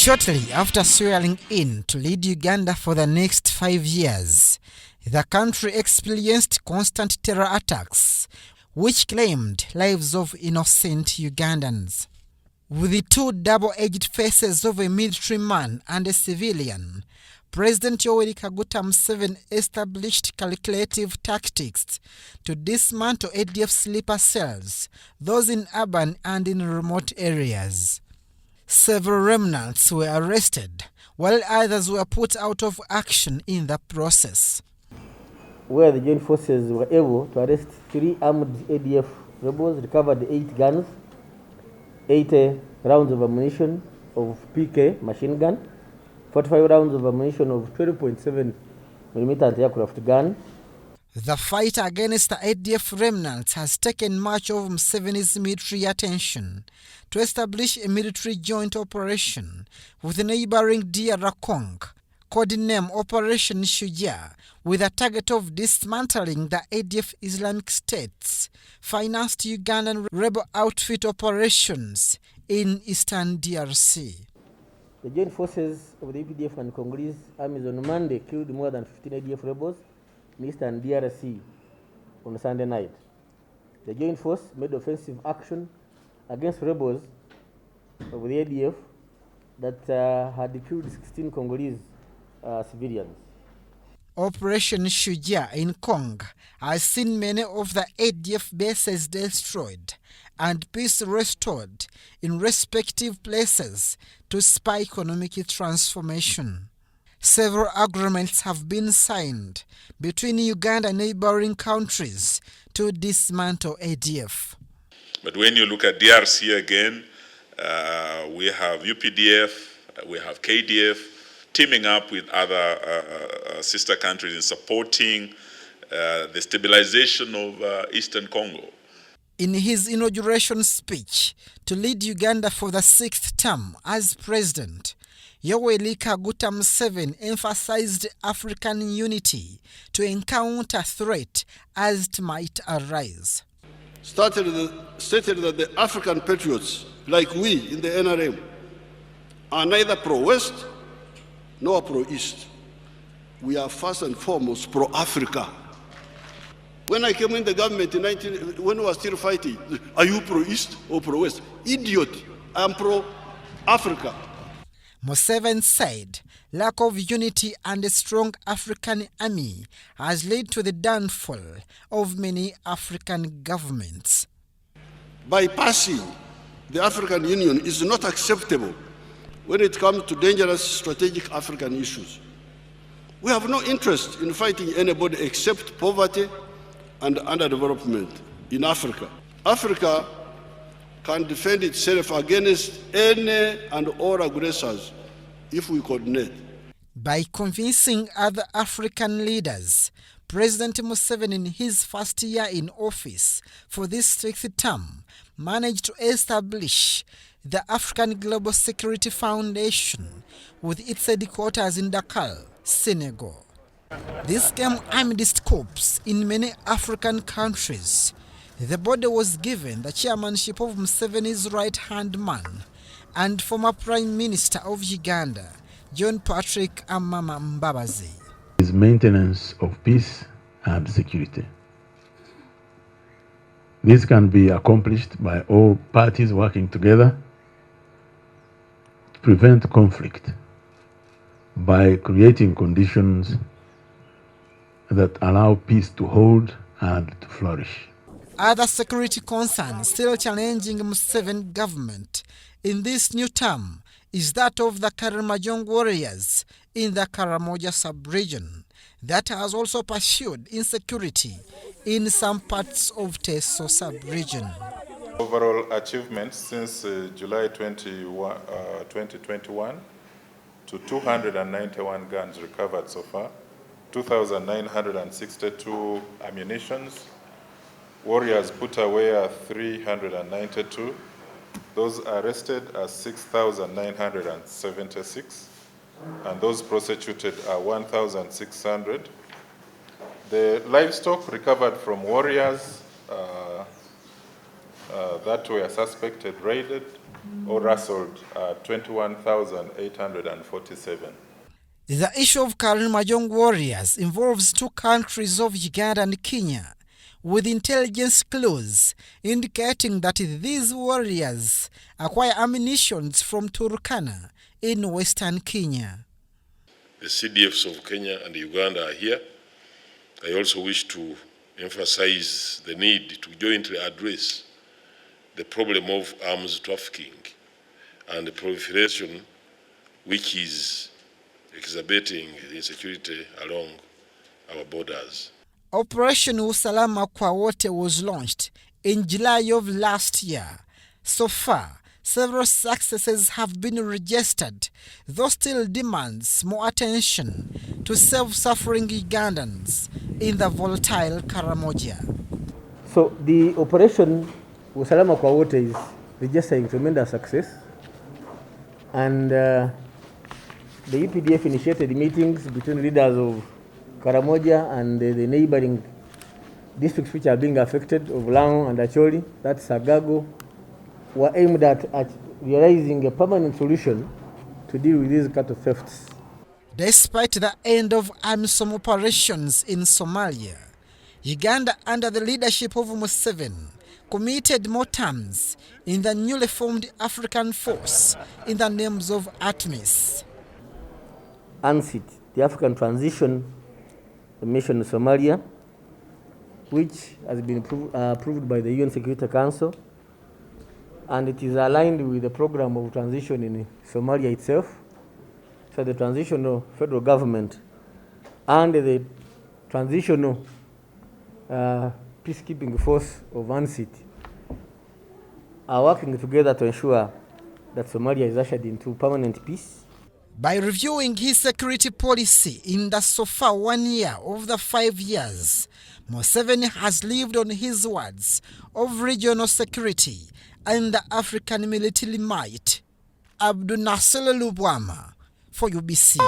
Shortly after swearing in to lead Uganda for the next 5 years, the country experienced constant terror attacks, which claimed lives of innocent Ugandans. With the two double-edged faces of a military man and a civilian, President Yoweri Museveni established calculative tactics to dismantle ADF sleeper cells, those in urban and in remote areas. Several remnants were arrested, while others were put out of action in the process. Where the joint forces were able to arrest 3 armed ADF rebels, recovered 8 guns, 80 rounds of ammunition of PK machine gun, 45 rounds of ammunition of 20.7mm anti-aircraft gun. The fight against the ADF remnants has taken much of Museveni's military attention to establish a military joint operation with neighboring DR Congo, codename Operation Shujaa, with a target of dismantling the ADF Islamic State's financed Ugandan rebel outfit operations in eastern DRC. The joint forces of the UPDF and Congolese armies on Monday killed more than 15 ADF rebels in eastern DRC on Sunday night. The joint force made offensive action against rebels of the ADF that had killed 16 Congolese civilians. Operation Shujaa in Congo has seen many of the ADF bases destroyed and peace restored in respective places to spur economic transformation. Several agreements have been signed between Uganda and neighboring countries to dismantle ADF. But when you look at DRC again, we have UPDF, we have KDF, teaming up with other sister countries in supporting the stabilization of Eastern Congo. In his inauguration speech to lead Uganda for the 6th term as president, Yoweri Museveni emphasized African unity to encounter threat as it might arise. Stated that the African patriots, like we in the NRM, are neither pro-West nor pro-East. We are first and foremost pro-Africa. When I came in the government when we were still fighting, are you pro-East or pro-West? Idiot, I'm pro-Africa. Museveni said lack of unity and a strong African army has led to the downfall of many African governments. Bypassing the African Union is not acceptable when it comes to dangerous strategic African issues. We have no interest in fighting anybody except poverty and underdevelopment in Africa. Africa can defend itself against any and all aggressors if we coordinate. By convincing other African leaders, President Museveni in his first year in office for this 6th term managed to establish the African Global Security Foundation with its headquarters in Dakar, Senegal. This came amidst coups in many African countries. The body was given the chairmanship of Museveni's right-hand man and former Prime Minister of Uganda, John Patrick Amama Mbabazi. Is maintenance of peace and security. This can be accomplished by all parties working together to prevent conflict by creating conditions that allow peace to hold and to flourish. Other security concerns still challenging Museveni government in this new term is that of the Karamoja warriors in the Karamoja sub-region that has also pursued insecurity in some parts of Teso sub-region. Overall achievements since July 2021 to 291 guns recovered so far, 2,962 ammunitions. Warriors put away are 392. Those arrested are 6,976. And those prosecuted are 1,600. The livestock recovered from warriors that were suspected raided or rustled 21,847. The issue of Karamoja warriors involves two countries of Uganda and Kenya, with intelligence clues indicating that these warriors acquire ammunition from Turkana in western Kenya. The CDFs of Kenya and Uganda are here. I also wish to emphasize the need to jointly address the problem of arms trafficking and the proliferation which is exacerbating the insecurity along our borders. Operation Usalama Kwa Wote was launched in July of last year. So far, several successes have been registered, though still demands more attention to self-suffering Ugandans in the volatile Karamoja. So the operation Usalama Kwa Wote is registering tremendous success, and the UPDF initiated meetings between leaders of Karamoja and the neighboring districts which are being affected of Lango and Acholi, that's Sagago, were aimed at realizing a permanent solution to deal with these cattle thefts. Despite the end of AMISOM operations in Somalia, Uganda, under the leadership of Museveni, committed more terms in the newly formed African force in the names of ATMIS. ANSIT, the African Transition Mission in Somalia, which has been approved by the UN Security Council, and it is aligned with the program of transition in Somalia itself. So the transitional federal government and the transitional peacekeeping force of ANSIT are working together to ensure that Somalia is ushered into permanent peace. By reviewing his security policy in the so far 1 year of the 5 years, Museveni has lived on his words of regional security and the African military might. Abdul Nasser Lubwama for UBC.